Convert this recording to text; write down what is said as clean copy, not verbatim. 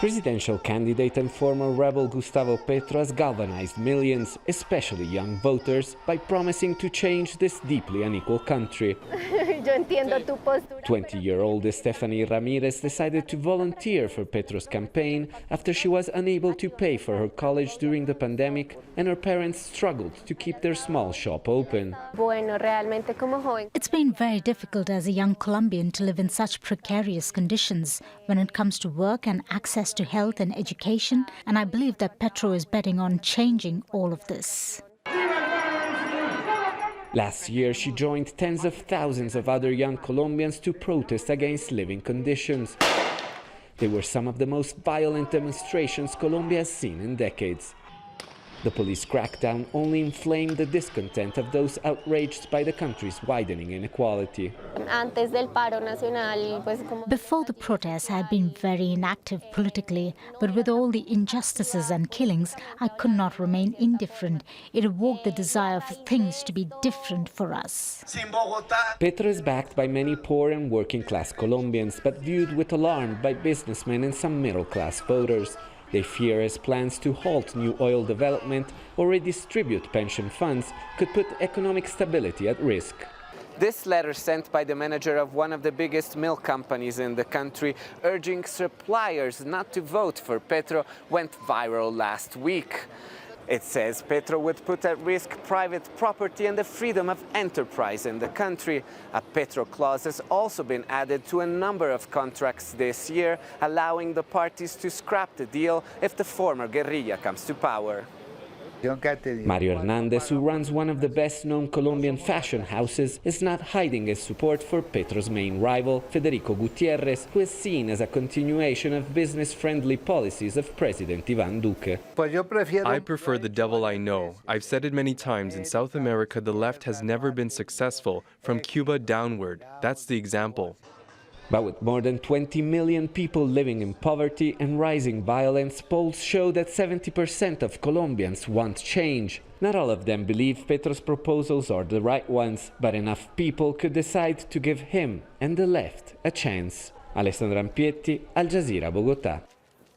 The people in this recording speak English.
Presidential candidate and former rebel Gustavo Petro has galvanized millions, especially young voters, by promising to change this deeply unequal country. 20-year-old Stephanie Ramirez decided to volunteer for Petro's campaign after she was unable to pay for her college during the pandemic and her parents struggled to keep their small shop open. It's been very difficult as a young Colombian to live in such precarious conditions when it comes to work and access to health and education, and I believe that Petro is betting on changing all of this. Last year, she joined tens of thousands of other young Colombians to protest against living conditions. They were some of the most violent demonstrations Colombia has seen in decades. The police crackdown only inflamed the discontent of those outraged by the country's widening inequality. Before the protests, I had been very inactive politically, but with all the injustices and killings, I could not remain indifferent. It awoke the desire for things to be different for us. Petro is backed by many poor and working-class Colombians, but viewed with alarm by businessmen and some middle-class voters. They fear his plans to halt new oil development or redistribute pension funds could put economic stability at risk. This letter sent by the manager of one of the biggest milk companies in the country, urging suppliers not to vote for Petro, went viral last week. It says Petro would put at risk private property and the freedom of enterprise in the country. A Petro clause has also been added to a number of contracts this year, allowing the parties to scrap the deal if the former guerrilla comes to power. Mario Hernandez, who runs one of the best-known Colombian fashion houses, is not hiding his support for Petro's main rival, Federico Gutierrez, who is seen as a continuation of business-friendly policies of President Iván Duque. I prefer the devil I know. I've said it many times, in South America the left has never been successful, from Cuba downward. That's the example. But with more than 20 million people living in poverty and rising violence, polls show that 70% of Colombians want change. Not all of them believe Petro's proposals are the right ones, but enough people could decide to give him and the left a chance. Rampietti, Jazeera, Bogota.